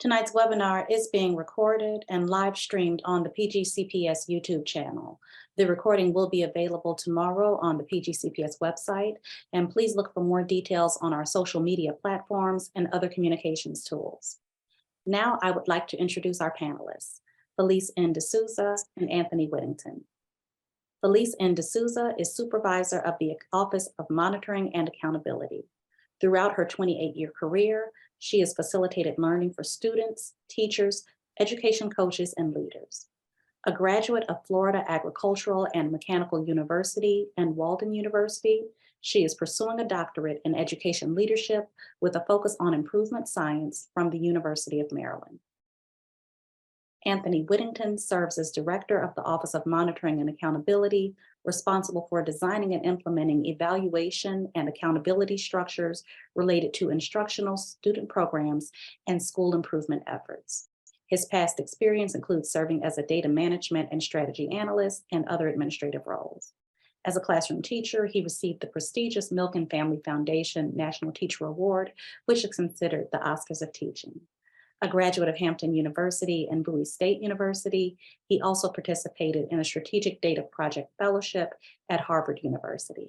Tonight's webinar is being recorded and live streamed on the PGCPS YouTube channel. The recording will be available tomorrow on the PGCPS website, and please look for more details on our social media platforms and other communications tools. Now I would like to introduce our panelists, Felice N. D'Souza and Anthony Whittington. Felice N. D'Souza is supervisor of the Office of Monitoring and Accountability. Throughout her 28-year career, she has facilitated learning for students, teachers, education coaches, and leaders. A graduate of Florida Agricultural and Mechanical University and Walden University, she is pursuing a doctorate in education leadership with a focus on improvement science from the University of Maryland. Anthony Whittington serves as director of the Office of Monitoring and Accountability, responsible for designing and implementing evaluation and accountability structures related to instructional student programs and school improvement efforts. His past experience includes serving as a data management and strategy analyst and other administrative roles. As a classroom teacher, he received the prestigious Milk and Family Foundation National Teacher Award, which is considered the Oscars of teaching. A graduate of Hampton University and Bowie State University, he also participated in a Strategic Data Project Fellowship at Harvard University.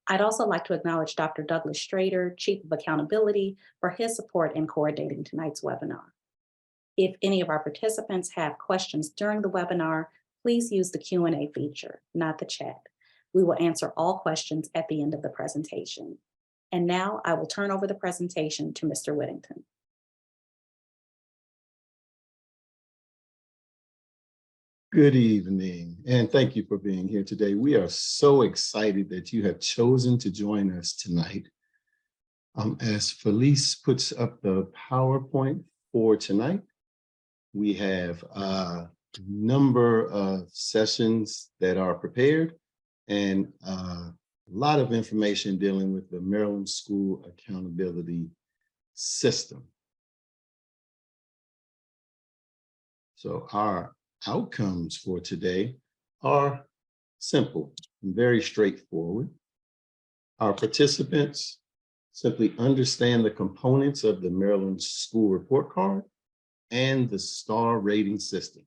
I'd also like to acknowledge Dr. Douglas Strader, Chief of Accountability, for his support in coordinating tonight's webinar. If any of our participants have questions during the webinar, please use the Q&A feature, not the chat. We will answer all questions at the end of the presentation. And now I will turn over the presentation to Mr. Whittington. Good evening, and thank you for being here today. We are so excited that you have chosen to join us tonight. As Felice puts up the PowerPoint for tonight, we have a number of sessions that are prepared and a lot of information dealing with the Maryland School Accountability System. So our outcomes for today are simple and very straightforward. Our participants simply understand the components of the Maryland School Report Card and the STAR rating system.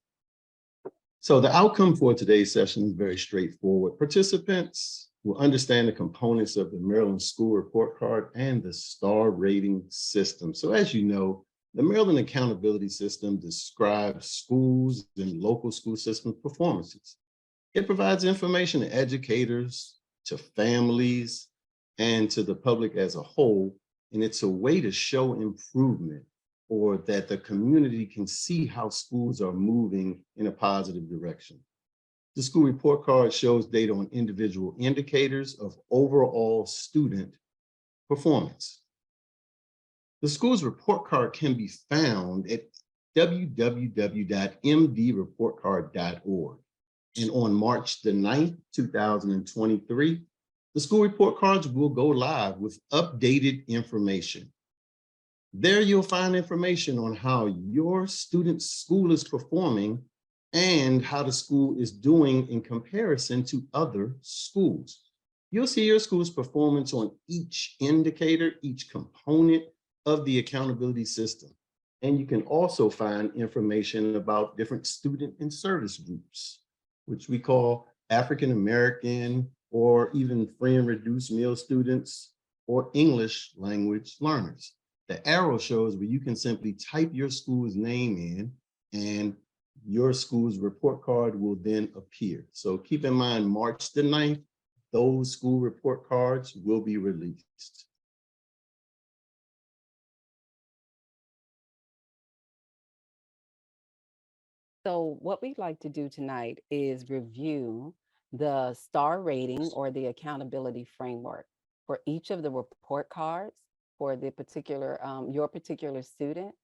So the outcome for today's session is very straightforward. Participants will understand the components of the Maryland School Report Card and the STAR rating system. So as you know, the Maryland Accountability System describes schools and local school system performances. It provides information to educators, to families, and to the public as a whole, and it's a way to show improvement or that the community can see how schools are moving in a positive direction. The school report card shows data on individual indicators of overall student performance. The school's report card can be found at www.mdreportcard.org. And on March the 9th, 2023, the school report cards will go live with updated information. There you'll find information on how your student's school is performing and how the school is doing in comparison to other schools. You'll see your school's performance on each indicator, each component of the accountability system. And you can also find information about different student and service groups, which we call African American or even free and reduced meal students or English language learners. The arrow shows where you can simply type your school's name in and your school's report card will then appear. So keep in mind, March the 9th, those school report cards will be released. So what we'd like to do tonight is review the STAR rating or the accountability framework for each of the report cards for the particular, your particular student.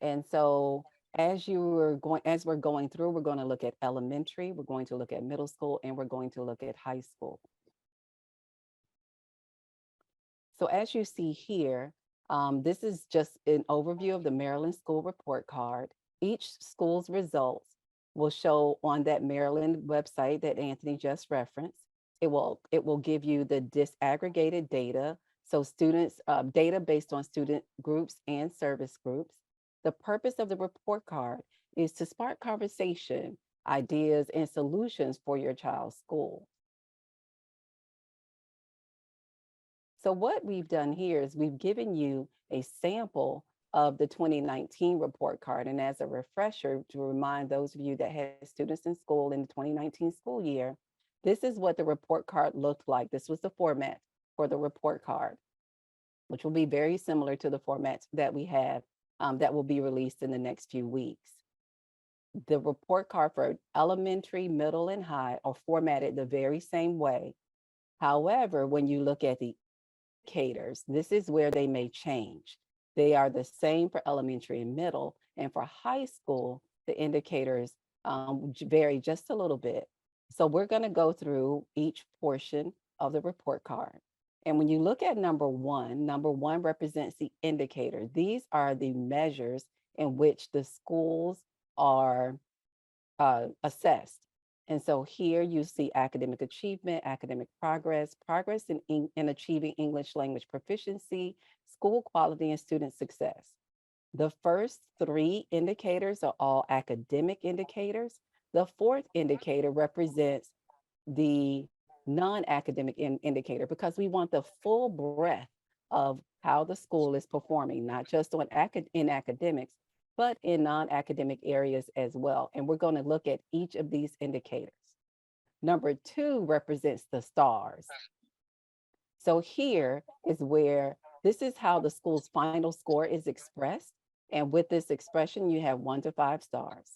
And so as we're going through, we're going to look at elementary, we're going to look at middle school, and we're going to look at high school. So as you see here, this is just an overview of the Maryland School Report Card. Each school's results will show on that Maryland website that Anthony just referenced. It will give you the disaggregated data. So students, data based on student groups and service groups. The purpose of the report card is to spark conversation, ideas, and solutions for your child's school. So what we've done here is we've given you a sample of the 2019 report card. And as a refresher, to remind those of you that had students in school in the 2019 school year, this is what the report card looked like. This was the format for the report card, which will be very similar to the formats that we have that will be released in the next few weeks. The report card for elementary, middle, and high are formatted the very same way. However, when you look at the indicators, this is where they may change. They are the same for elementary and middle, and for high school, the indicators vary just a little bit. So we're going to go through each portion of the report card. And when you look at number one represents the indicator. These are the measures in which the schools are assessed. And so here you see academic achievement, academic progress, progress in achieving English language proficiency, school quality, and student success. The first three indicators are all academic indicators. The fourth indicator represents the non-academic indicator because we want the full breadth of how the school is performing, not just in academics, but in non-academic areas as well. And we're going to look at each of these indicators. Number two represents the stars. So here is where this is how the school's final score is expressed. And with this expression, you have 1 to 5 stars.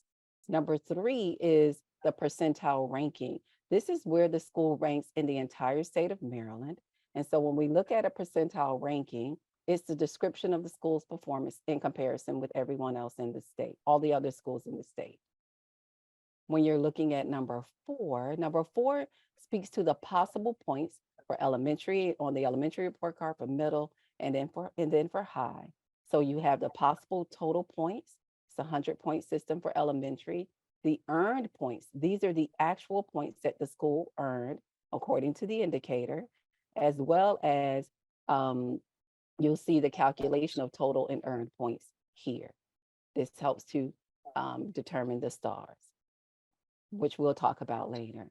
Number three is the percentile ranking. This is where the school ranks in the entire state of Maryland. And so when we look at a percentile ranking, it's the description of the school's performance in comparison with everyone else in the state, all the other schools in the state. When you're looking at number four speaks to the possible points for elementary on the elementary report card, for middle, and then for high. So you have the possible total points. It's a 100-point system for elementary. The earned points, these are the actual points that the school earned according to the indicator, as well as you'll see the calculation of total and earned points here. This helps to determine the stars, which we'll talk about later.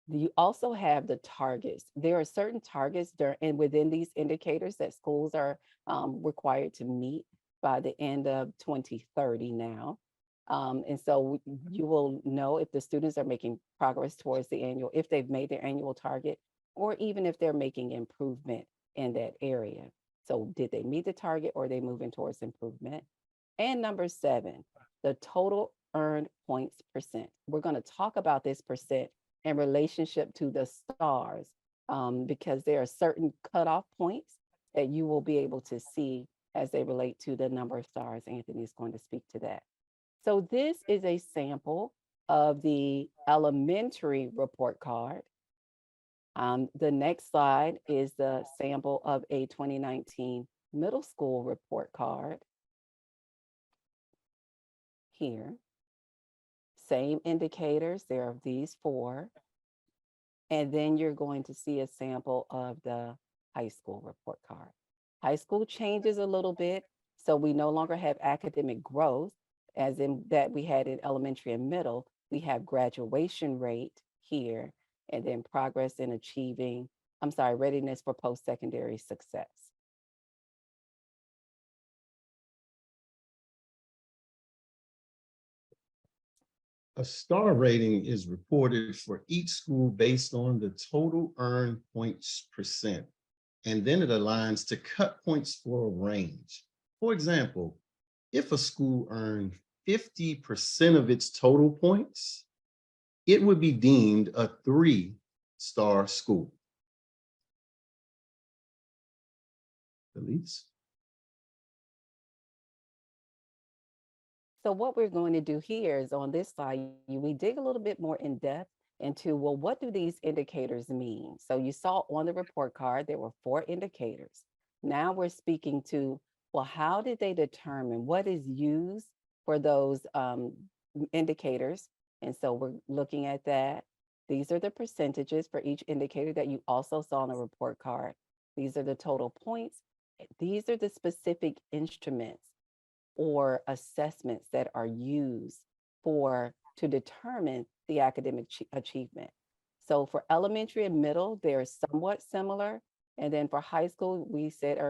You also have the targets. There are certain targets within these indicators that schools are required to meet by the end of 2030 now. And so you will know if the students are making progress towards if they've made their annual target, or even if they're making improvement in that area. So did they meet the target, or are they moving towards improvement? And number 7, the total earned points percent. We're going to talk about this percent in relationship to the stars because there are certain cutoff points that you will be able to see as they relate to the number of stars. Anthony is going to speak to that. So this is a sample of the elementary report card. The next slide is the sample of a 2019 middle school report card. Here, same indicators, there are these 4. And then you're going to see a sample of the high school report card. High school changes a little bit. So we no longer have academic growth, as in that we had in elementary and middle. We have graduation rate here, and then progress in readiness for post-secondary success. A star rating is reported for each school based on the total earned points percent, and then it aligns to cut points for a range. For example, if a school earned 50% of its total points, it would be deemed a 3-star school. Elise? So what we're going to do here is on this slide, we dig a little bit more in depth into, well, what do these indicators mean? So you saw on the report card, there were 4 indicators. Now we're speaking to, well, how did they determine what is used for those indicators? And so we're looking at that. These are the percentages for each indicator that you also saw on the report card. These are the total points. These are the specific instruments or assessments that are used to determine the academic achievement. So for elementary and middle, they're somewhat similar. And then for high school,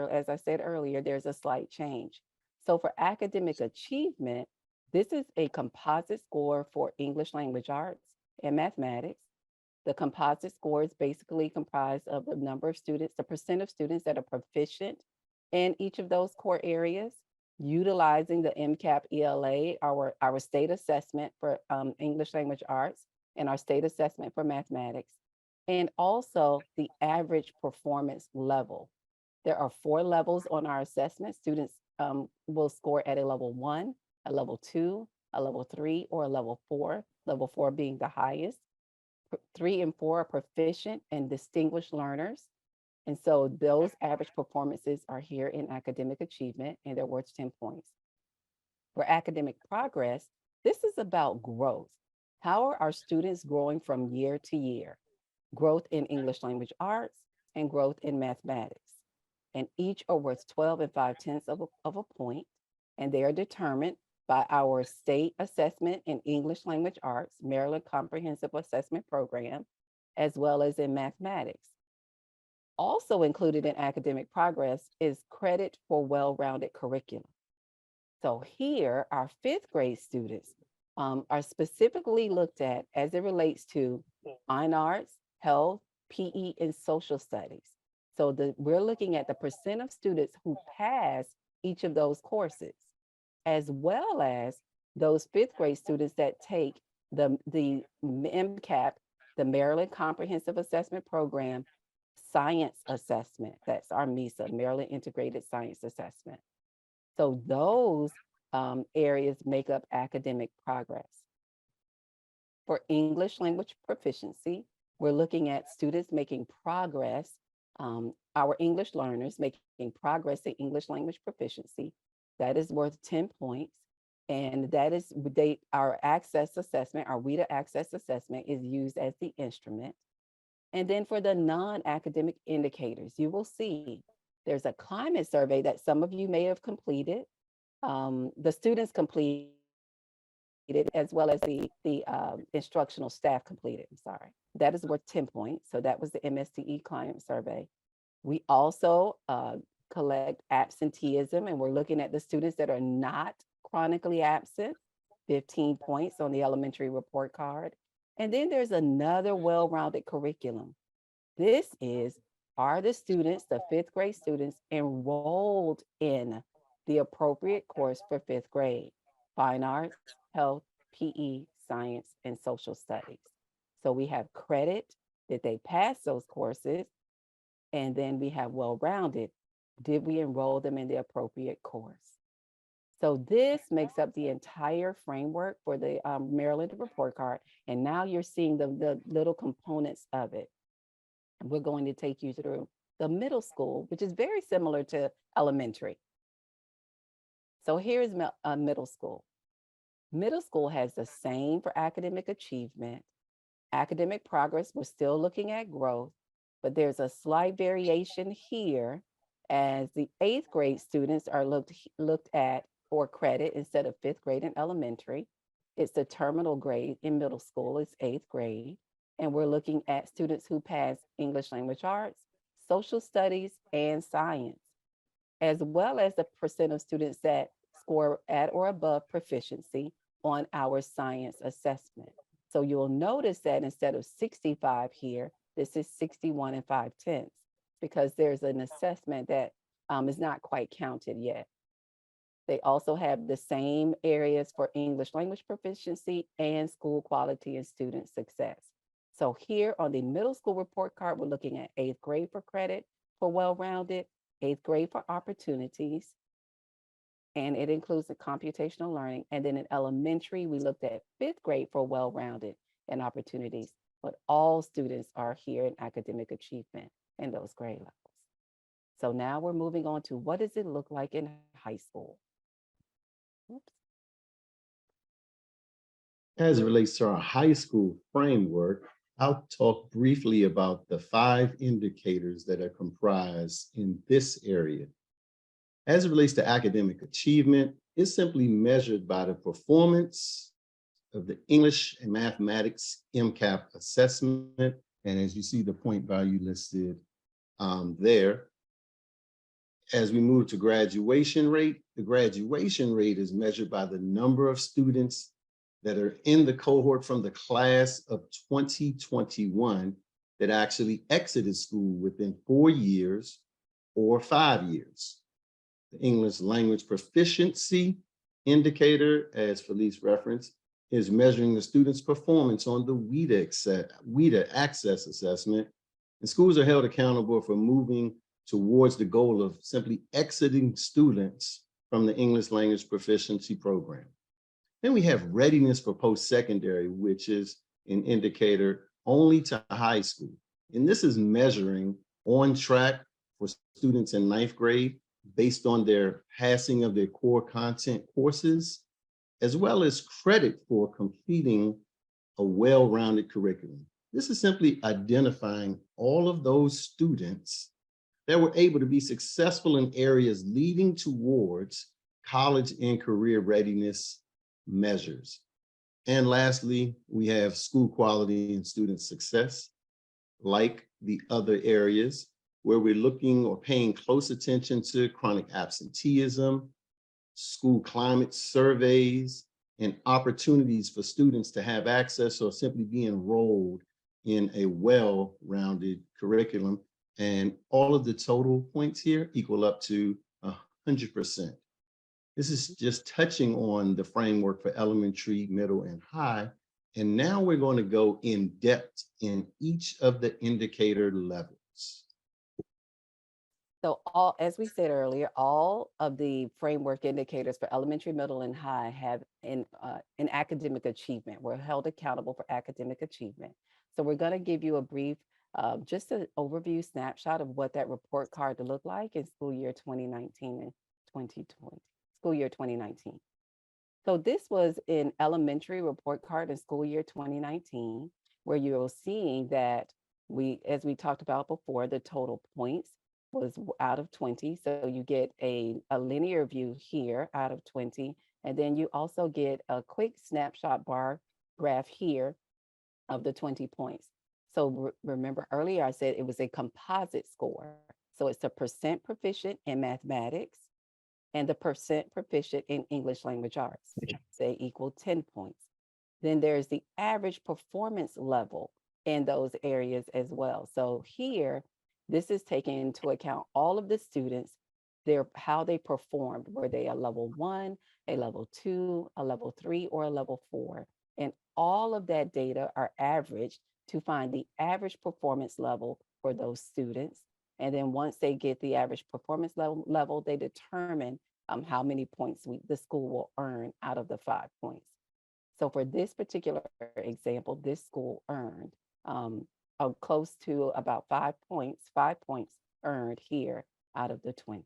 as I said earlier, there's a slight change. So for academic achievement, this is a composite score for English language arts and mathematics. The composite score is basically comprised of the number of students, the percent of students that are proficient in each of those core areas, utilizing the MCAP ELA, our state assessment for English language arts, and our state assessment for mathematics, and also the average performance level. There are 4 levels on our assessment. Students will score at a level 1, a level 2, a level 3, or a level 4, level 4 being the highest. 3 and 4 are proficient and distinguished learners. And so those average performances are here in academic achievement, and they're worth 10 points. For academic progress, this is about growth. How are our students growing from year to year? Growth in English language arts and growth in mathematics. And each are worth 12 and 5/10 of a point, and they are determined by our state assessment in English language arts, Maryland Comprehensive Assessment Program, as well as in mathematics. Also included in academic progress is credit for well-rounded curriculum. So here, our 5th grade students are specifically looked at as it relates to fine arts, health, PE, and social studies. So we're looking at the percent of students who pass each of those courses, as well as those 5th grade students that take the MCAP, the Maryland Comprehensive Assessment Program, science assessment. That's our MESA, Maryland Integrated Science Assessment. So those areas make up academic progress. For English language proficiency, we're looking at students making progress, our English learners making progress in English language proficiency. That is worth 10 points. And that is our access assessment, our WIDA access assessment is used as the instrument. And then for the non-academic indicators, you will see there's a climate survey that some of you may have completed. The students completed as well as the instructional staff completed, I'm sorry. That is worth 10 points. So that was the MSTE climate survey. We also collect absenteeism, and we're looking at the students that are not chronically absent, 15 points on the elementary report card. And then there's another well-rounded curriculum. This is, are the students, the 5th grade students, enrolled in the appropriate course for 5th grade? Fine arts, health, PE, science, and social studies. So we have credit that they pass those courses, and then we have well-rounded. Did we enroll them in the appropriate course? So this makes up the entire framework for the Maryland report card. And now you're seeing the little components of it. And we're going to take you through the middle school, which is very similar to elementary. So here's middle school. Middle school has the same for academic achievement. Academic progress, we're still looking at growth, but there's a slight variation here as the 8th grade students are looked at for credit instead of 5th grade in elementary. It's the terminal grade in middle school, it's 8th grade. And we're looking at students who pass English language arts, social studies, and science, as well as the percent of students that score at or above proficiency on our science assessment. So you'll notice that instead of 65 here, this is 61 and 5/10 because there's an assessment that is not quite counted yet. They also have the same areas for English language proficiency and school quality and student success. So here on the middle school report card, we're looking at 8th grade for credit for well-rounded, 8th grade for opportunities, and it includes the computational learning. And then in elementary, we looked at 5th grade for well-rounded and opportunities, but all students are here in academic achievement in those grade levels. So now we're moving on to what does it look like in high school? Oops. As it relates to our high school framework, I'll talk briefly about the 5 indicators that are comprised in this area. As it relates to academic achievement, is simply measured by the performance of the English and mathematics MCAP assessment. And as you see the point value listed there, as we move to graduation rate, the graduation rate is measured by the number of students that are in the cohort from the class of 2021 that actually exited school within 4 years or 5 years. The English language proficiency indicator, as Felice referenced, is measuring the student's performance on the WIDA access assessment. And schools are held accountable for moving towards the goal of simply exiting students from the English language proficiency program. Then we have readiness for post-secondary, which is an indicator only to high school. And this is measuring on track for students in 9th grade based on their passing of their core content courses, as well as credit for completing a well-rounded curriculum. This is simply identifying all of those students that were able to be successful in areas leading towards college and career readiness measures. And lastly, we have school quality and student success, like the other areas where we're looking or paying close attention to chronic absenteeism, school climate surveys, and opportunities for students to have access or simply be enrolled in a well-rounded curriculum. And all of the total points here equal up to 100%. This is just touching on the framework for elementary, middle, and high. And now we're going to go in depth in each of the indicator levels. So as we said earlier, all of the framework indicators for elementary, middle, and high have an academic achievement. We're held accountable for academic achievement. So we're going to give you a brief, just an overview snapshot of what that report card to look like in school year 2019 and 2020, school year 2019. So this was an elementary report card in school year 2019, where you're seeing that as we talked about before, the total points was out of 20. So you get a linear view here out of 20. And then you also get a quick snapshot bar graph here of the 20 points. So remember earlier I said it was a composite score. So it's the percent proficient in mathematics and the percent proficient in English language arts. They equal 10 points. Then there's the average performance level in those areas as well. So here, this is taking into account all of the students, how they performed. Were they a level 1, a level 2, a level 3, or a level 4? And all of that data are averaged to find the average performance level for those students. And then once they get the average performance level, they determine how many points the school will earn out of the 5 points. So for this particular example, this school earned close to about 5 points earned here out of the 20.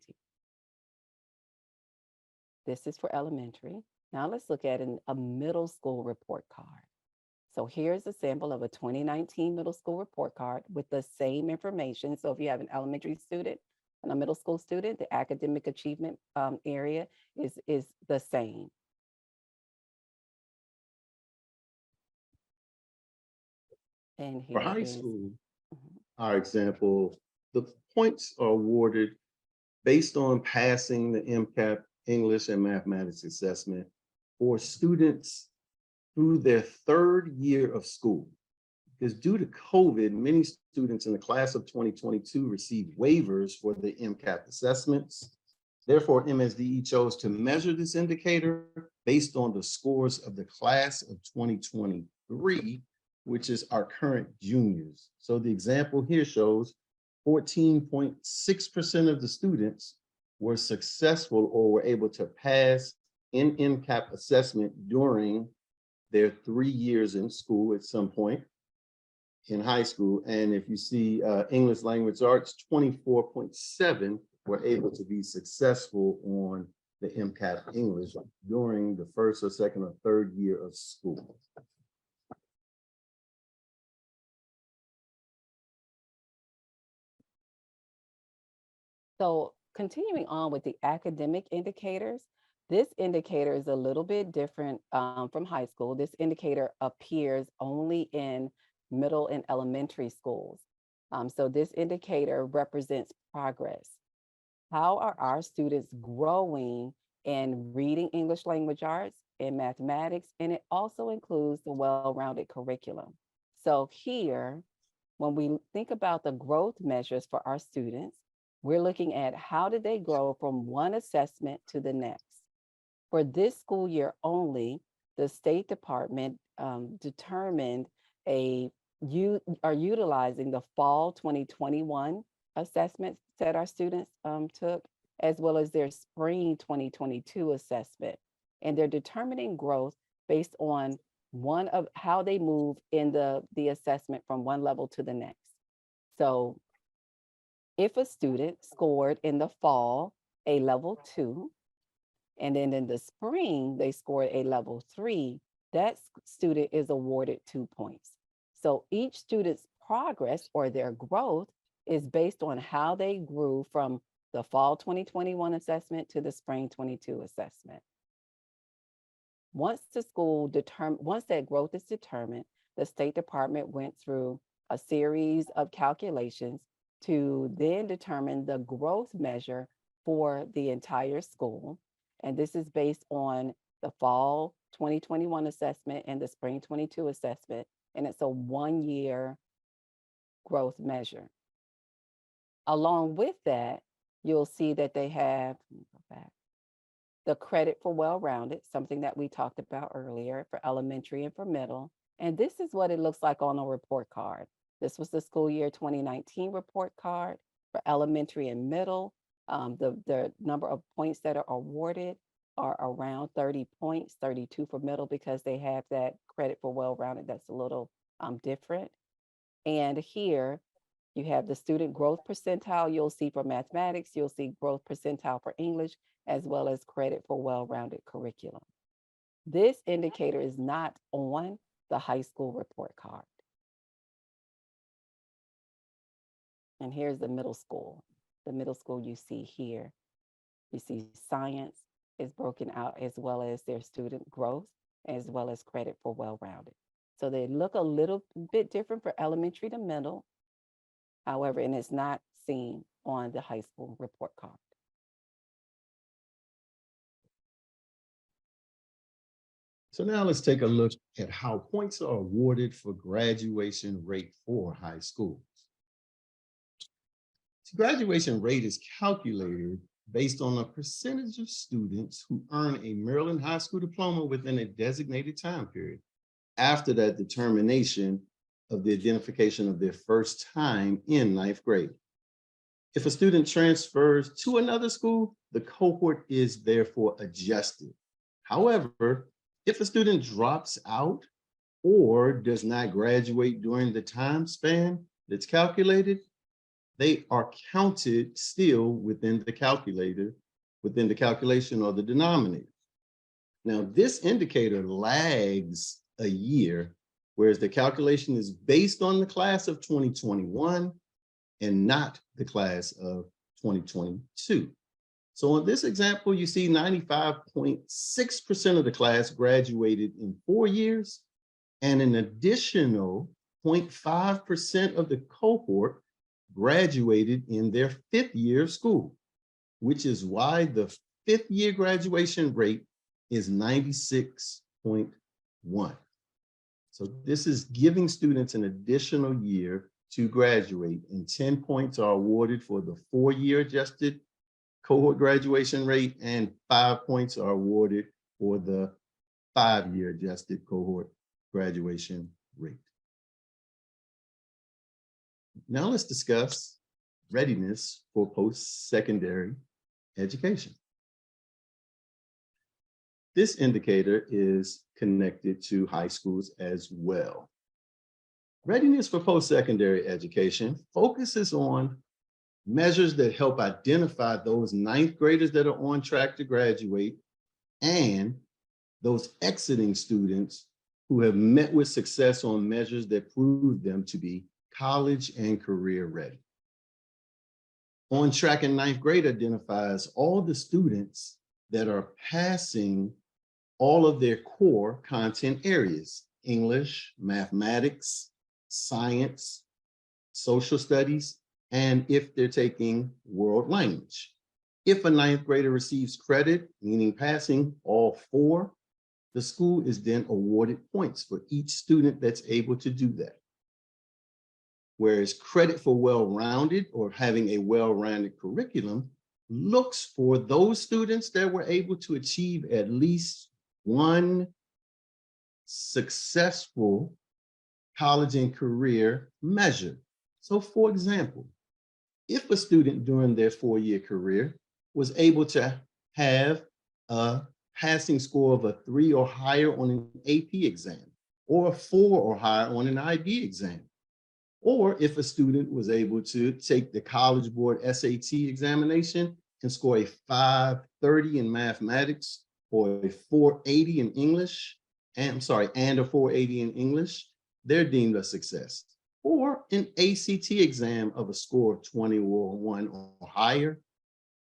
This is for elementary. Now let's look at a middle school report card. So here's a sample of a 2019 middle school report card with the same information. So if you have an elementary student and a middle school student, the academic achievement area is the same. And For here high is school, our example, the points are awarded based on passing the MCAP English and mathematics assessment for students through their 3rd year of school. Because due to COVID, many students in the class of 2022 received waivers for the MCAP assessments. Therefore, MSDE chose to measure this indicator based on the scores of the class of 2023, which is our current juniors. So the example here shows 14.6% of the students were successful or were able to pass in MCAP assessment during their 3 years in school at some point in high school. And if you see English language arts, 24.7 were able to be successful on the MCAP English during the 1st or 2nd or 3rd year of school. So continuing on with the academic indicators, This indicator is a little bit different from high school. This indicator appears only in middle and elementary schools. So this indicator represents progress. How are our students growing in reading English language arts and mathematics? And it also includes the well-rounded curriculum. So here, when we think about the growth measures for our students, we're looking at how did they grow from one assessment to the next. For this school year only, the State Department determined you are utilizing the fall 2021 assessments that our students took, as well as their spring 2022 assessment. And they're determining growth based on one of how they move in the assessment from one level to the next. So if a student scored in the fall a level 2, and then in the spring, they scored a level 3, that student is awarded 2 points. So each student's progress or their growth is based on how they grew from the fall 2021 assessment to the spring 22 assessment. Once that growth is determined, the State Department went through a series of calculations to then determine the growth measure for the entire school. And this is based on the fall 2021 assessment and the spring 22 assessment. And it's a 1-year growth measure. Along with that, you'll see that they have, let me go back, the credit for well-rounded, something that we talked about earlier for elementary and for middle. And this is what it looks like on a report card. This was the school year 2019 report card for elementary and middle. The number of points that are awarded are around 30 points, 32 for middle, because they have that credit for well-rounded that's a little different. And here you have the student growth percentile you'll see for mathematics, you'll see growth percentile for English, as well as credit for well-rounded curriculum. This indicator is not on the high school report card. And here's the middle school. The middle school you see here. You see science is broken out, as well as their student growth, as well as credit for well-rounded. So they look a little bit different for elementary to middle. However, and it's not seen on the high school report card. So now let's take a look at how points are awarded for graduation rate for high schools. So graduation rate is calculated based on a percentage of students who earn a Maryland high school diploma within a designated time period after that determination of the identification of their first time in 9th grade. If a student transfers to another school, the cohort is therefore adjusted. However, if a student drops out or does not graduate during the time span that's calculated, they are counted still within the calculation or the denominator. Now, this indicator lags a year, whereas the calculation is based on the class of 2021 and not the class of 2022. So in this example, you see 95.6% of the class graduated in 4 years, and an additional 0.5% of the cohort graduated in their 5th year of school, which is why the 5th year graduation rate is 96.1. So this is giving students an additional year to graduate, and 10 points are awarded for the 4-year adjusted cohort graduation rate, and 5 points are awarded for the 5-year adjusted cohort graduation rate. Now let's discuss readiness for post-secondary education. This indicator is connected to high schools as well. Readiness for post-secondary education focuses on measures that help identify those 9th graders that are on track to graduate and those exiting students who have met with success on measures that prove them to be college and career ready. On track in 9th grade identifies all the students that are passing all of their core content areas: English, mathematics, science, social studies, and if they're taking world language. If a ninth grader receives credit, meaning passing all four, the school is then awarded points for each student that's able to do that. Whereas credit for well-rounded or having a well-rounded curriculum looks for those students that were able to achieve at least one successful college and career measure. So for example, if a student during their 4-year career was able to have a passing score of a 3 or higher on an AP exam, or a 4 or higher on an IB exam, or if a student was able to take the College Board SAT examination and score a 530 in mathematics, or a 480 in English, and a 480 in English, they're deemed a success. Or an ACT exam of a score of 21 or higher,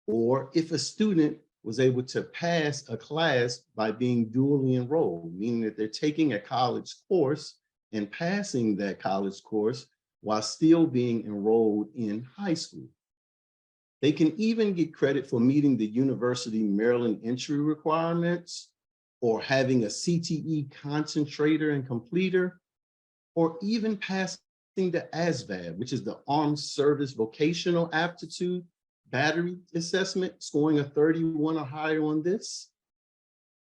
or if a student was able to pass a class by being dually enrolled, meaning that they're taking a college course and passing that college course while still being enrolled in high school. They can even get credit for meeting the University Maryland entry requirements, or having a CTE concentrator and completer, or even passing the ASVAB, which is the Armed Service Vocational Aptitude Battery Assessment, scoring a 31 or higher on this,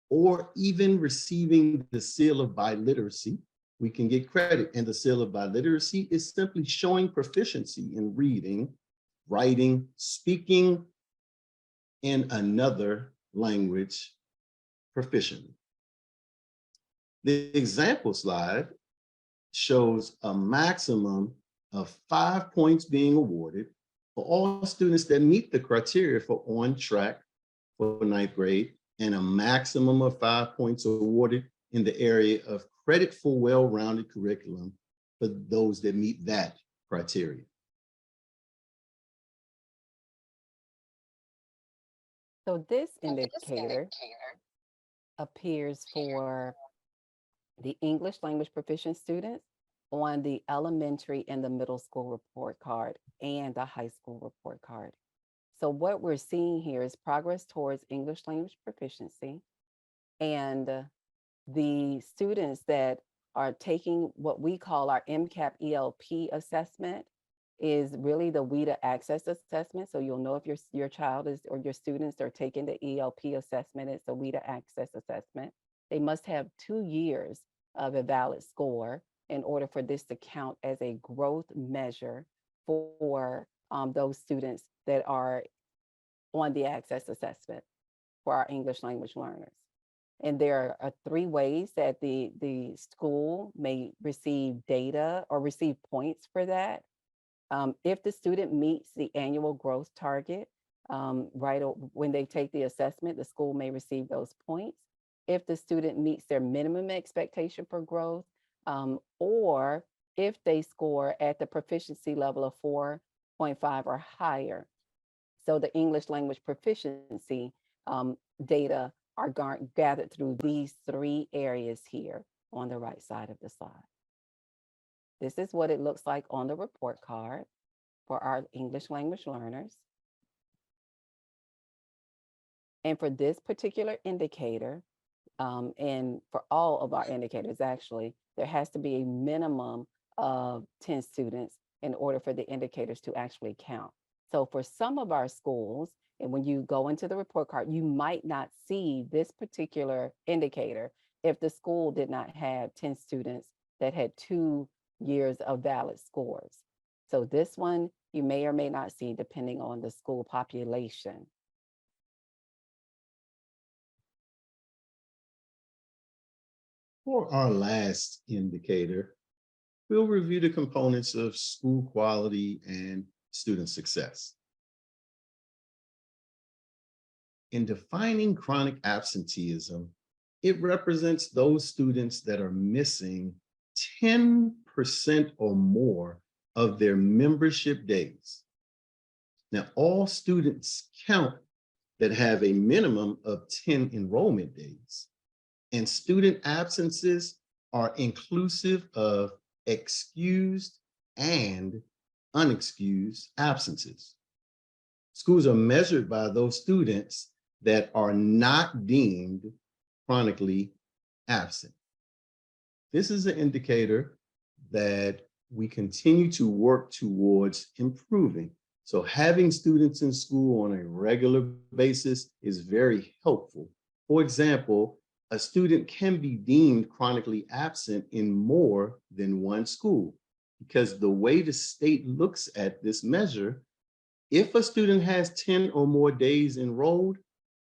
or even receiving the seal of biliteracy. We can get credit. And the seal of biliteracy is simply showing proficiency in reading, writing, speaking in another language proficiently. The example slide shows a maximum of 5 points being awarded for all students that meet the criteria for on track for ninth grade, and a maximum of 5 points awarded in the area of credit for well-rounded curriculum for those that meet that criteria. So this indicator appears for the English language proficient students on the elementary and the middle school report card and the high school report card. So what we're seeing here is progress towards English language proficiency, and the students that are taking what we call our MCAP ELP assessment is really the WIDA access assessment. So you'll know if your child is, or your students are taking the ELP assessment. It's a WIDA access assessment. They must have 2 years of a valid score in order for this to count as a growth measure for those students that are on the access assessment for our English language learners. And there are 3 ways that the school may receive data or receive points for that. If the student meets the annual growth target, right when they take the assessment, the school may receive those points. If the student meets their minimum expectation for growth, or if they score at the proficiency level of 4.5 or higher. So the English language proficiency data are gathered through these 3 areas here on the right side of the slide. This is what it looks like on the report card for our English language learners. And for this particular indicator, and for all of our indicators, actually, there has to be a minimum of 10 students in order for the indicators to actually count. So for some of our schools, and when you go into the report card, you might not see this particular indicator if the school did not have 10 students that had 2 years of valid scores. So this one you may or may not see depending on the school population. For our last indicator, we'll review the components of school quality and student success. In defining chronic absenteeism, it represents those students that are missing 10% or more of their membership days. Now, all students count that have a minimum of 10 enrollment days. And student absences are inclusive of excused and unexcused absences. Schools are measured by those students that are not deemed chronically absent. This is an indicator that we continue to work towards improving. So having students in school on a regular basis is very helpful. For example, a student can be deemed chronically absent in more than one school, because the way the state looks at this measure, if a student has 10 or more days enrolled,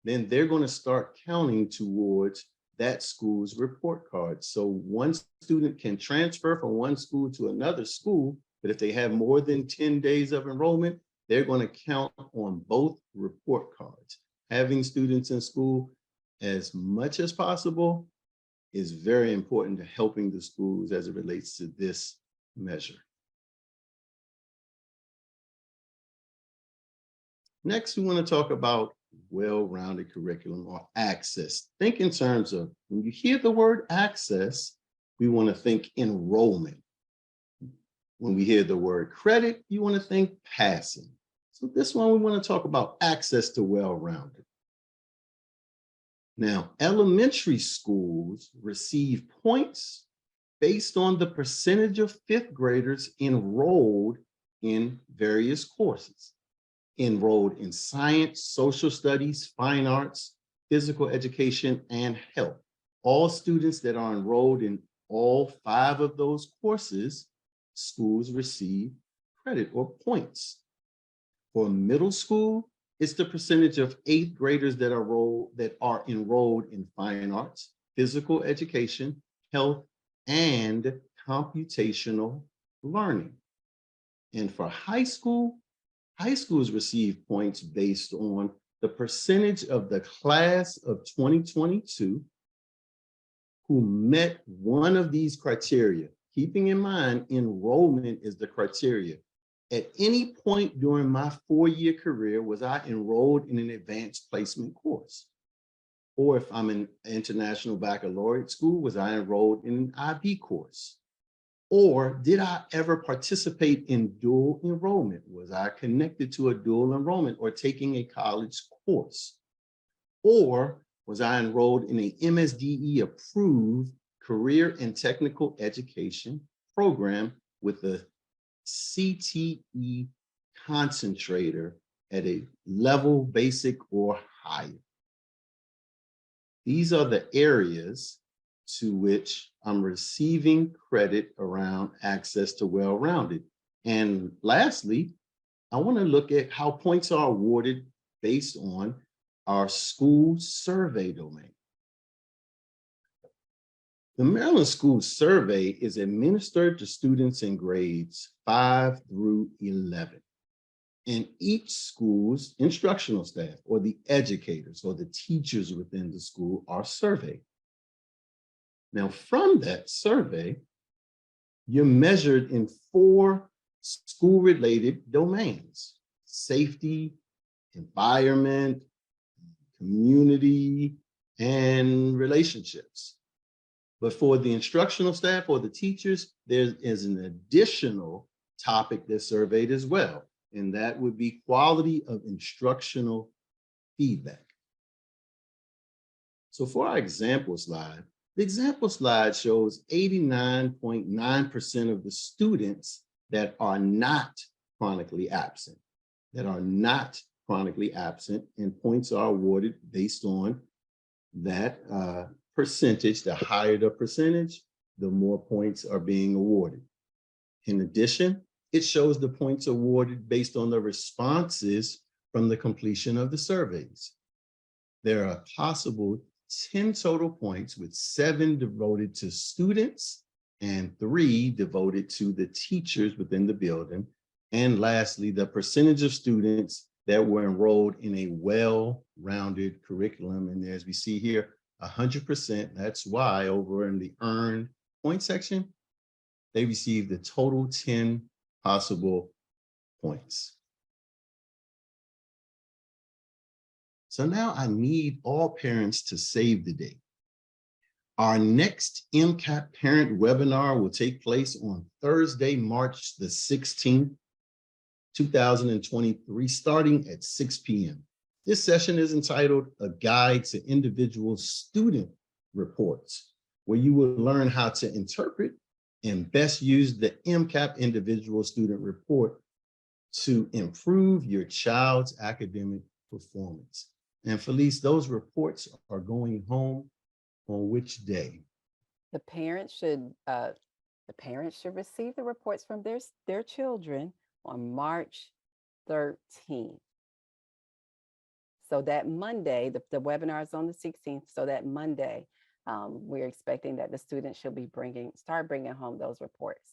then they're going to start counting towards that school's report card. So one student can transfer from one school to another school, but if they have more than 10 days of enrollment, they're going to count on both report cards. Having students in school as much as possible is very important to helping the schools as it relates to this measure. Next, we want to talk about well-rounded curriculum or access. Think in terms of, when you hear the word access, we want to think enrollment. When we hear the word credit, you want to think passing. So this one, we want to talk about access to well-rounded. Now, elementary schools receive points based on the percentage of fifth graders enrolled in various courses. Enrolled in science, social studies, fine arts, physical education, and health. All students that are enrolled in all 5 of those courses, schools receive credit or points. For middle school, it's the percentage of 8th graders that are enrolled in fine arts, physical education, health, and computational learning. And for high schools receive points based on the percentage of the class of 2022 who met one of these criteria. Keeping in mind, enrollment is the criteria. At any point during my 4-year career, was I enrolled in an advanced placement course? Or if I'm in international baccalaureate school, was I enrolled in an IB course? Or did I ever participate in dual enrollment? Was I connected to a dual enrollment or taking a college course? Or was I enrolled in a MSDE approved career and technical education program with a CTE concentrator at a level basic or higher? These are the areas to which I'm receiving credit around access to well-rounded. And lastly, I want to look at how points are awarded based on our school survey domain. The Maryland School Survey is administered to students in grades 5 through 11. And each school's instructional staff, or the educators or the teachers within the school, are surveyed. Now, from that survey, you're measured in 4 school-related domains: safety, environment, community, and relationships. But for the instructional staff or the teachers, there is an additional topic that's surveyed as well, and that would be quality of instructional feedback. So for our example slide, the example slide shows 89.9% of the students that are not chronically absent, and points are awarded based on that percentage. The higher the percentage, the more points are being awarded. In addition, it shows the points awarded based on the responses from the completion of the surveys. There are possible 10 total points, with 7 devoted to students and 3 devoted to the teachers within the building. And lastly, the percentage of students that were enrolled in a well-rounded curriculum. And as we see here, 100%. That's why over in the earned point section, they received a total 10 possible points. So now I need all parents to save the date. Our next MCAP parent webinar will take place on Thursday, March the 16th, 2023, starting at 6 p.m. This session is entitled A Guide to Individual Student Reports, where you will learn how to interpret and best use the MCAP Individual Student Report to improve your child's academic performance. And Felice, those reports are going home on which day? The parents should receive the reports from their children on March 13th. So that Monday, the webinar is on the 16th. So that Monday, we're expecting that the students should be start bringing home those reports.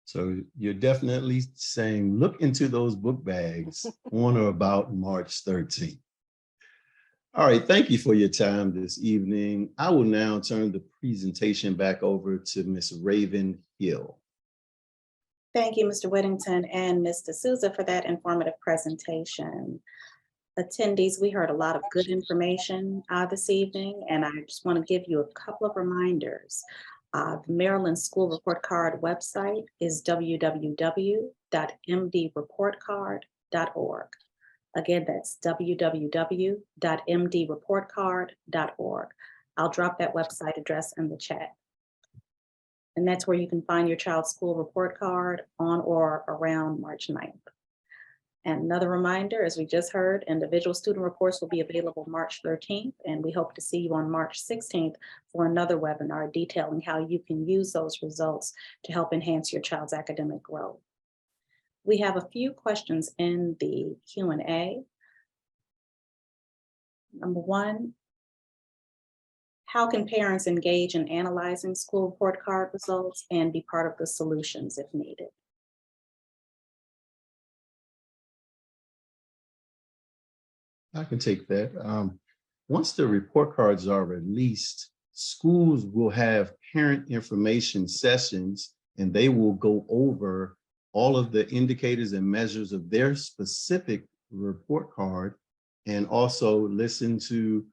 So you're definitely saying, look into those book bags on or about March 13th. All right, thank you for your time this evening. I will now turn the presentation back over to Ms. Raven Hill. Thank you, Mr. Whittington and Ms. D'Souza for that informative presentation. Attendees, we heard a lot of good information this evening, and I just want to give you a couple of reminders. The Maryland School Report Card website is www.mdreportcard.org. Again, that's www.mdreportcard.org. I'll drop that website address in the chat. And that's where you can find your child's school report card on or around March 9th. And another reminder, as we just heard, individual student reports will be available March 13th, and we hope to see you on March 16th for another webinar detailing how you can use those results to help enhance your child's academic growth. We have a few questions in the Q&A. Number one, how can parents engage in analyzing school report card results and be part of the solutions if needed? I can take that. Once the report cards are released, schools will have parent information sessions, and they will go over all of the indicators and measures of their specific report card, and also listen to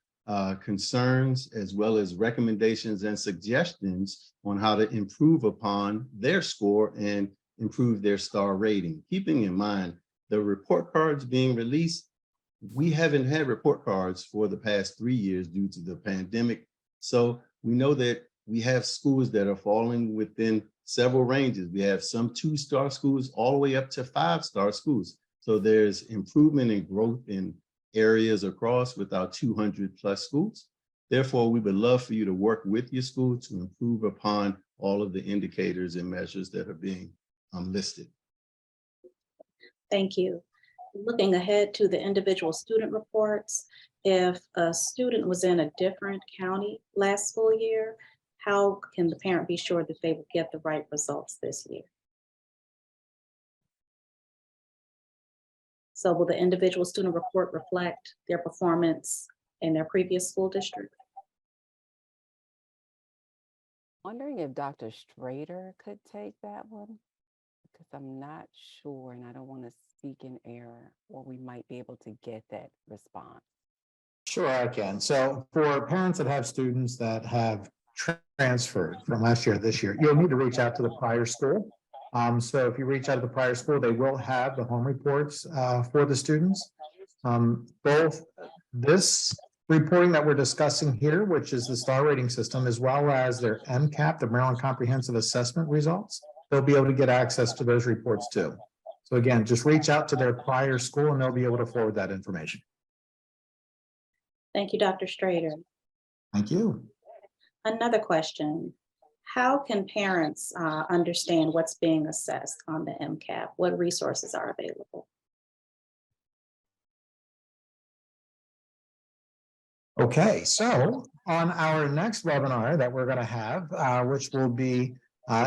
concerns as well as recommendations and suggestions on how to improve upon their score and improve their star rating. Keeping in mind, the report cards being released, we haven't had report cards for the past 3 years due to the pandemic. So we know that we have schools that are falling within several ranges. We have some 2-star schools all the way up to 5-star schools. So there's improvement and growth in areas across with our 200+ schools. Therefore, we would love for you to work with your school to improve upon all of the indicators and measures that are being listed. Thank you. Looking ahead to the individual student reports, if a student was in a different county last school year, how can the parent be sure that they will get the right results this year? So will the individual student report reflect their performance in their previous school district? Wondering if Dr. Strader could take that one, because I'm not sure and I don't want to speak in error, or we might be able to get that response. Sure, I can. So for parents that have students that have transferred from last year to this year, you'll need to reach out to the prior school. So if you reach out to the prior school, they will have the home reports for the students. Both this reporting that we're discussing here, which is the star rating system, as well as their MCAP, the Maryland Comprehensive Assessment results, they'll be able to get access to those reports too. So again, just reach out to their prior school and they'll be able to forward that information. Thank you, Dr. Strader. Thank you. Another question. How can parents understand what's being assessed on the MCAP? What resources are available? Okay, so on our next webinar that we're going to have, which will be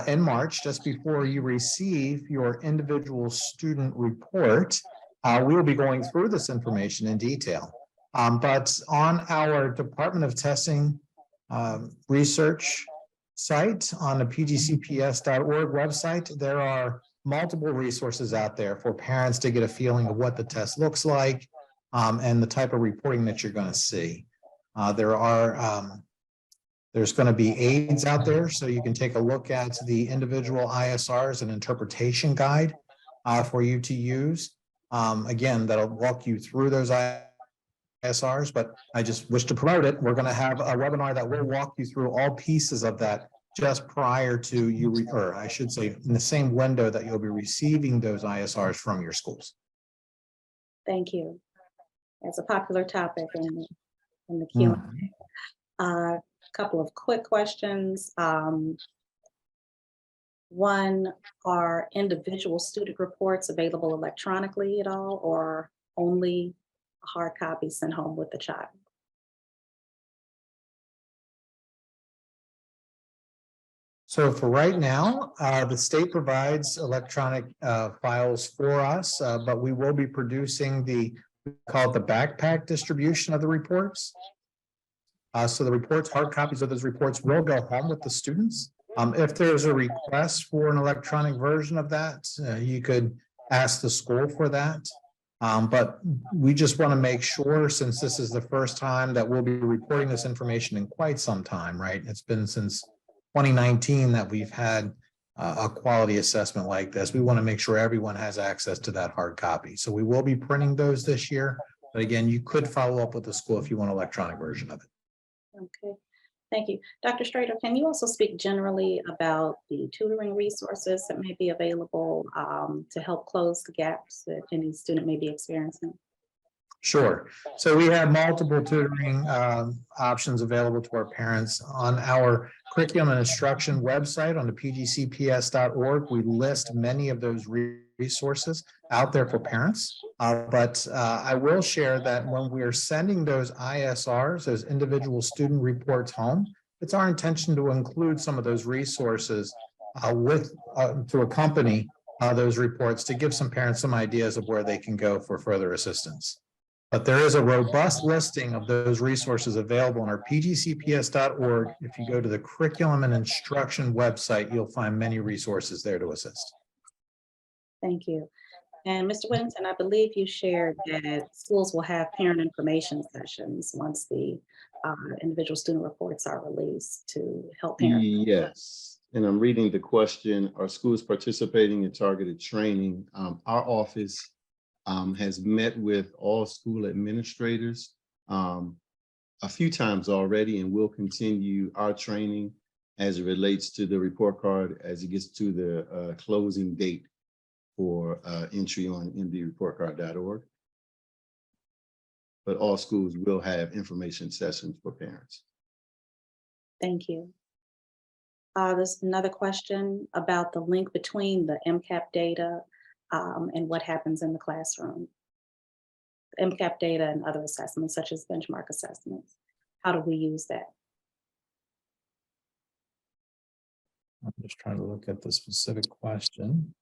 in March, just before you receive your individual student report, we will be going through this information in detail. But on our Department of Testing research site on the pgcps.org website, there are multiple resources out there for parents to get a feeling of what the test looks like, and the type of reporting that you're going to see. There's going to be aids out there, so you can take a look at the individual ISRs and interpretation guide for you to use. Again, that'll walk you through those ISRs, but I just wish to promote it. We're going to have a webinar that will walk you through all pieces of that just prior to you, or I should say, in the same window that you'll be receiving those ISRs from your schools. Thank you. It's a popular topic in the Q&A. Couple of quick questions. One, are individual student reports available electronically at all, or only a hard copy sent home with the child? So for right now, the state provides electronic files for us, but we will be producing we call it the backpack distribution of the reports. So the reports, hard copies of those reports will go home with the students. If there's a request for an electronic version of that, you could ask the school for that. But we just want to make sure, since this is the first time that we'll be reporting this information in quite some time, right? It's been since 2019 that we've had a quality assessment like this. We want to make sure everyone has access to that hard copy. So we will be printing those this year. But again, you could follow up with the school if you want an electronic version of it. Okay, thank you. Dr. Strader, can you also speak generally about the tutoring resources that may be available to help close the gaps that any student may be experiencing? Sure. So we have multiple tutoring options available to our parents on our curriculum and instruction website on the pgcps.org. We list many of those resources out there for parents. But I will share that when we are sending those ISRs, those individual student reports home, it's our intention to include some of those resources to accompany those reports to give some parents some ideas of where they can go for further assistance. But there is a robust listing of those resources available on our pgcps.org. If you go to the curriculum and instruction website, you'll find many resources there to assist. Thank you. And Mr. Whittington, I believe you shared that schools will have parent information sessions once the individual student reports are released to help parents. Yes, and I'm reading the question, are schools participating in targeted training? Our office has met with all school administrators a few times already, and we'll continue our training as it relates to the report card as it gets to the closing date for entry on mdreportcard.org. But all schools will have information sessions for parents. Thank you. There's another question about the link between the MCAP data and what happens in the classroom. MCAP data and other assessments such as benchmark assessments. How do we use that? I'm just trying to look at the specific question.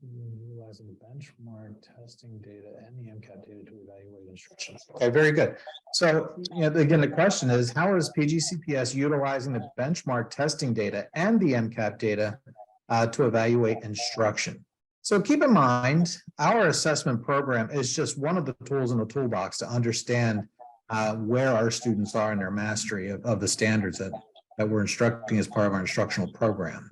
Utilizing benchmark testing data and the MCAP data to evaluate instruction. Okay, very good. So, again, the question is, how is PGCPS utilizing the benchmark testing data and the MCAP data to evaluate instruction? So keep in mind, our assessment program is just one of the tools in the toolbox to understand where our students are in their mastery of the standards that we're instructing as part of our instructional program.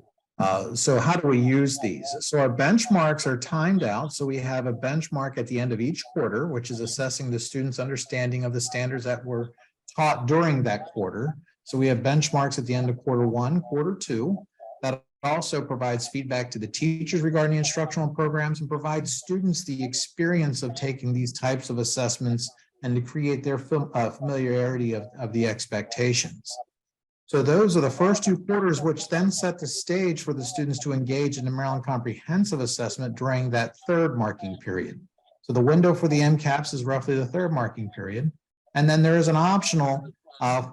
So how do we use these? So our benchmarks are timed out. So we have a benchmark at the end of each quarter, which is assessing the students' understanding of the standards that were taught during that quarter. So we have benchmarks at the end of quarter one, quarter two. That also provides feedback to the teachers regarding the instructional programs and provides students the experience of taking these types of assessments and to create their familiarity of the expectations. So those are the first two quarters, which then set the stage for the students to engage in the Maryland Comprehensive Assessment during that third marking period. So the window for the MCAPs is roughly the third marking period. And then there is an optional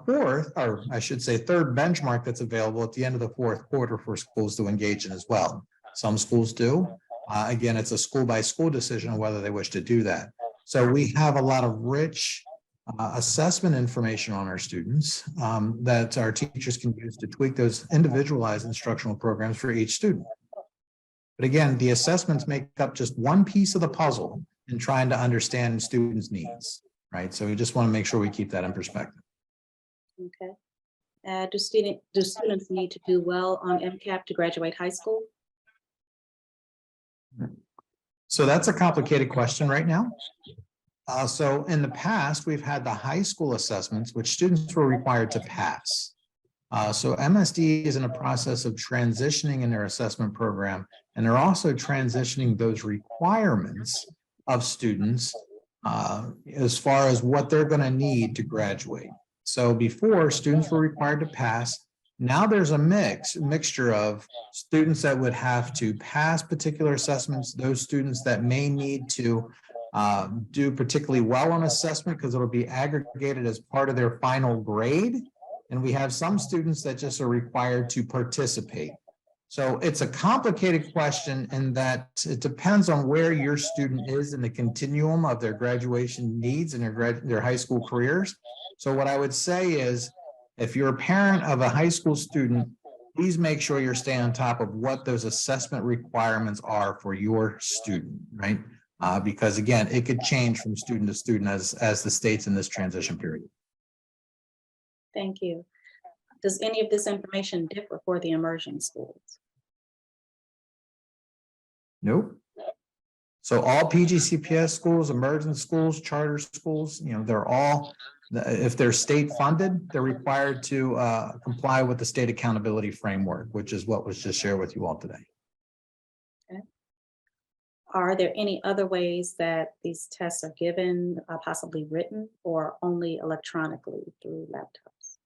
fourth, or I should say third benchmark that's available at the end of the fourth quarter for schools to engage in as well. Some schools do. Again, it's a school by school decision on whether they wish to do that. So we have a lot of rich assessment information on our students that our teachers can use to tweak those individualized instructional programs for each student. But again, the assessments make up just one piece of the puzzle and trying to understand students' needs, right? So we just want to make sure we keep that in perspective. Okay. Do students need to do well on MCAP to graduate high school? So that's a complicated question right now. So in the past, we've had the high school assessments, which students were required to pass. So MSD is in a process of transitioning in their assessment program, and they're also transitioning those requirements of students as far as what they're going to need to graduate. So before, students were required to pass. Now there's a mixture of students that would have to pass particular assessments, those students that may need to do particularly well on assessment because it'll be aggregated as part of their final grade. And we have some students that just are required to participate. So it's a complicated question in that it depends on where your student is in the continuum of their graduation needs and their high school careers. So what I would say is, if you're a parent of a high school student, please make sure you're staying on top of what those assessment requirements are for your student, right? Because again, it could change from student to student as the state's in this transition period. Thank you. Does any of this information differ for the immersion schools? Nope. So all PGCPS schools, immersion schools, charter schools, they're all, if they're state funded, they're required to comply with the state accountability framework, which is what was just shared with you all today. Okay. Are there any other ways that these tests are given, possibly written, or only electronically through laptops?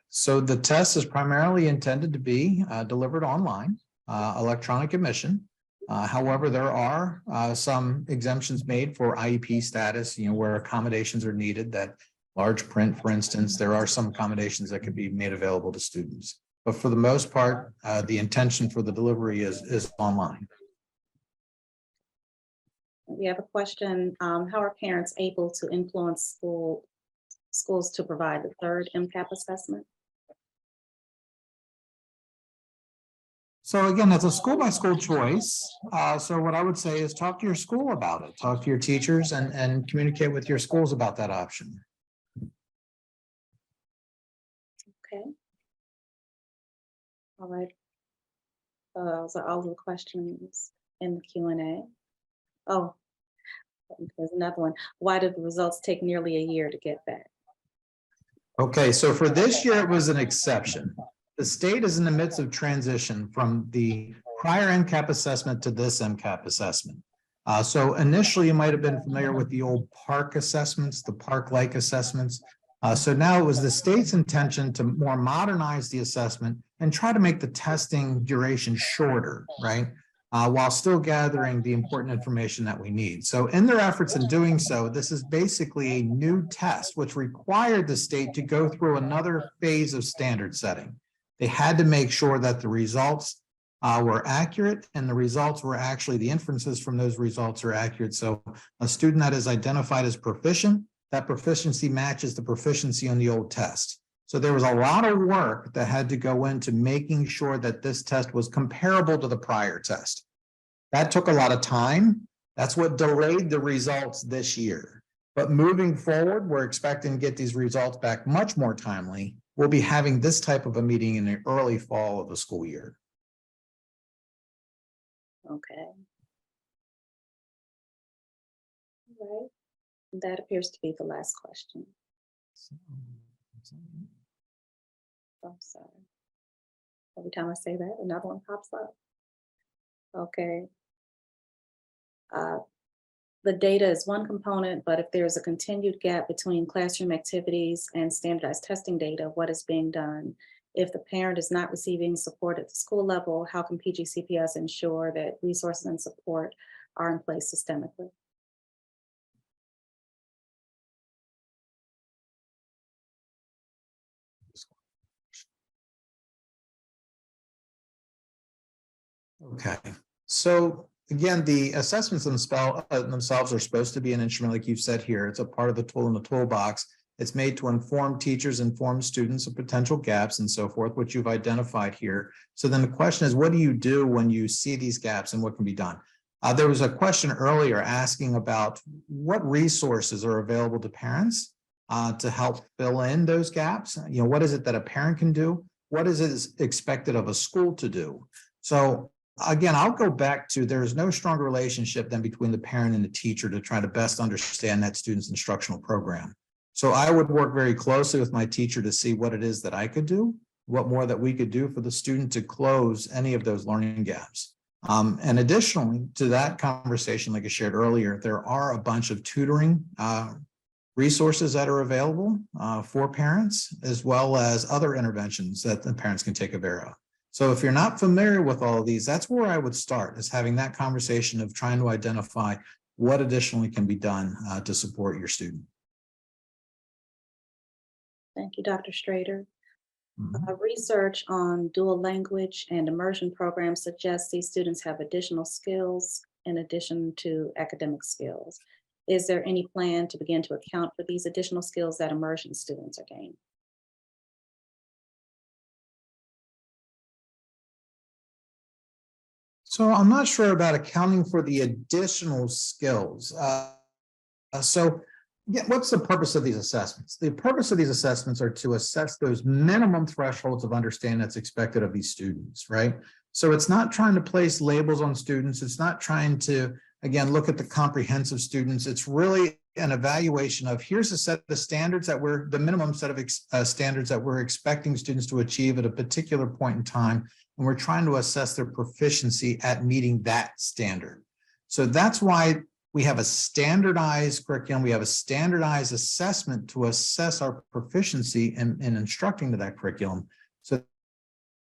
So the test is primarily intended to be delivered online, electronic admission. However, there are some exemptions made for IEP status, where accommodations are needed, that large print, for instance, there are some accommodations that could be made available to students. But for the most part, the intention for the delivery is online. We have a question. How are parents able to influence schools to provide the third MCAP assessment? So again, that's a school by school choice. So what I would say is talk to your school about it, talk to your teachers and communicate with your schools about that option. Okay. All right. Those are all the questions in the Q&A. Oh, there's another one. Why did the results take nearly a year to get back? Okay, so for this year, it was an exception. The state is in the midst of transition from the prior MCAP assessment to this MCAP assessment. So initially, you might have been familiar with the old PARC assessments, the PARC-like assessments. So now it was the state's intention to more modernize the assessment and try to make the testing duration shorter, right? While still gathering the important information that we need. So in their efforts in doing so, this is basically a new test, which required the state to go through another phase of standard setting. They had to make sure that the results were accurate, and the results were actually, the inferences from those results are accurate. So a student that is identified as proficient, that proficiency matches the proficiency on the old test. So there was a lot of work that had to go into making sure that this test was comparable to the prior test. That took a lot of time. That's what delayed the results this year. But moving forward, we're expecting to get these results back much more timely. We'll be having this type of a meeting in the early fall of the school year. Okay. All right. That appears to be the last question. I'm sorry. Every time I say that, another one pops up. Okay. The data is one component, but if there's a continued gap between classroom activities and standardized testing data, what is being done? If the parent is not receiving support at the school level, how can PGCPS ensure that resources and support are in place systemically? Okay, so again, the assessments themselves are supposed to be an instrument, like you've said here. It's a part of the tool in the toolbox It's made to inform teachers, inform students of potential gaps and so forth, which you've identified here. So then the question is, what do you do when you see these gaps and what can be done? There was a question earlier asking about what resources are available to parents to help fill in those gaps. You know, what is it that a parent can do? What is it expected of a school to do? So again, I'll go back to there is no stronger relationship than between the parent and the teacher to try to best understand that student's instructional program. So I would work very closely with my teacher to see what it is that I could do, what more that we could do for the student to close any of those learning gaps. And additionally to that conversation, like I shared earlier, there are a bunch of tutoring resources that are available for parents, as well as other interventions that the parents can take advantage of. So if you're not familiar with all of these, that's where I would start, is having that conversation of trying to identify what additionally can be done to support your student. Thank you, Dr. Strader. Mhm. Research on dual language and immersion programs suggests these students have additional skills in addition to academic skills. Is there any plan to begin to account for these additional skills that immersion students are gaining? So I'm not sure about accounting for the additional skills. So yeah, what's the purpose of these assessments? The purpose of these assessments are to assess those minimum thresholds of understanding that's expected of these students, right? So it's not trying to place labels on students. It's not trying to, again, look at the comprehensive students. It's really an evaluation of here's a set of standards that we're, the minimum set of standards that we're expecting students to achieve at a particular point in time. And we're trying to assess their proficiency at meeting that standard. So that's why we have a standardized curriculum. We have a standardized assessment to assess our proficiency in instructing to that curriculum. So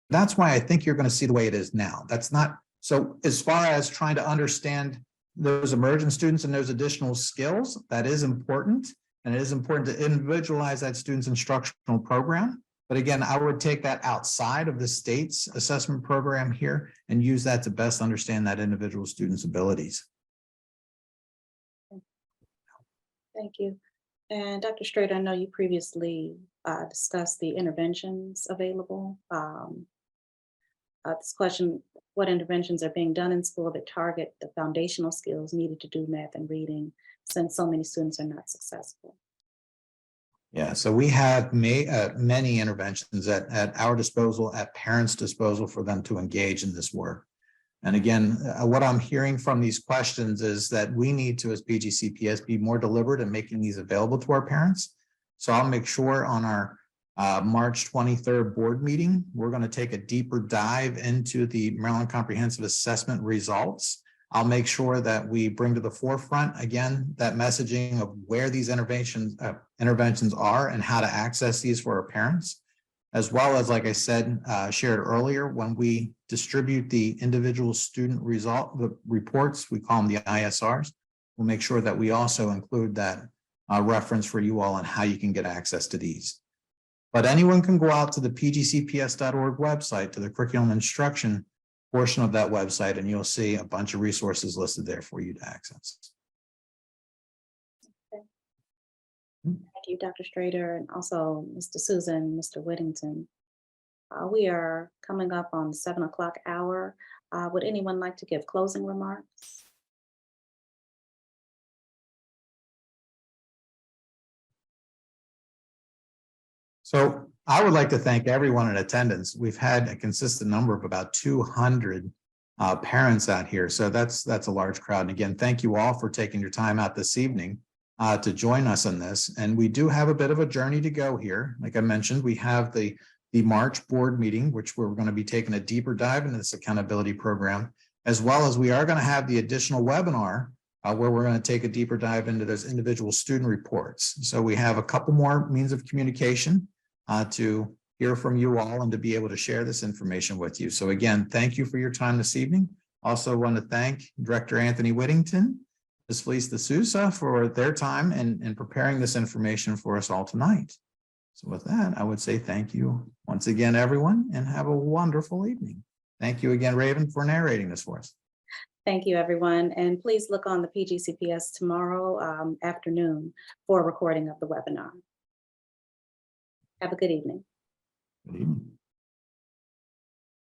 that's why I think you're going to see the way it is now. That's not, so as far as trying to understand those emergent students and those additional skills, that is important. And it is important to individualize that student's instructional program. But again, I would take that outside of the state's assessment program here and use that to best understand that individual student's abilities. Thank you. And Dr. Strader, I know you previously discussed the interventions available. This question, what interventions are being done in school that target the foundational skills needed to do math and reading, since so many students are not successful? Yeah, so we have many interventions at our disposal, at parents' disposal for them to engage in this work. And again, what I'm hearing from these questions is that we need to, as PGCPS, be more deliberate in making these available to our parents. So I'll make sure on our March 23rd board meeting, we're going to take a deeper dive into the Maryland Comprehensive Assessment results. I'll make sure that we bring to the forefront, again, that messaging of where these interventions are and how to access these for our parents, as well as, like I said, shared earlier, when we distribute the individual student the reports, we call them the ISRs, we'll make sure that we also include that reference for you all on how you can get access to these. But anyone can go out to the pgcps.org website, to the curriculum instruction portion of that website, and you'll see a bunch of resources listed there for you to access. Okay. Thank you, Dr. Strader, and also Mr. Susan, Mr. Whittington. We are coming up on the 7 o'clock hour. Would anyone like to give closing remarks? So I would like to thank everyone in attendance. We've had a consistent number of about 200 parents out here. So that's a large crowd. And again, thank you all for taking your time out this evening to join us in this. And we do have a bit of a journey to go here. Like I mentioned, we have the March board meeting, which we're going to be taking a deeper dive into this accountability program, as well as we are going to have the additional webinar where we're going to take a deeper dive into those individual student reports. So we have a couple more means of communication to hear from you all and to be able to share this information with you. So again, thank you for your time this evening. Also want to thank Director Anthony Whittington, Ms. Felice D'Souza for their time and preparing this information for us all tonight. So with that, I would say thank you once again, everyone, and have a wonderful evening. Thank you again, Raven, for narrating this for us. Thank you, everyone. And please look on the PGCPS tomorrow afternoon for a recording of the webinar. Have a good evening. Good evening.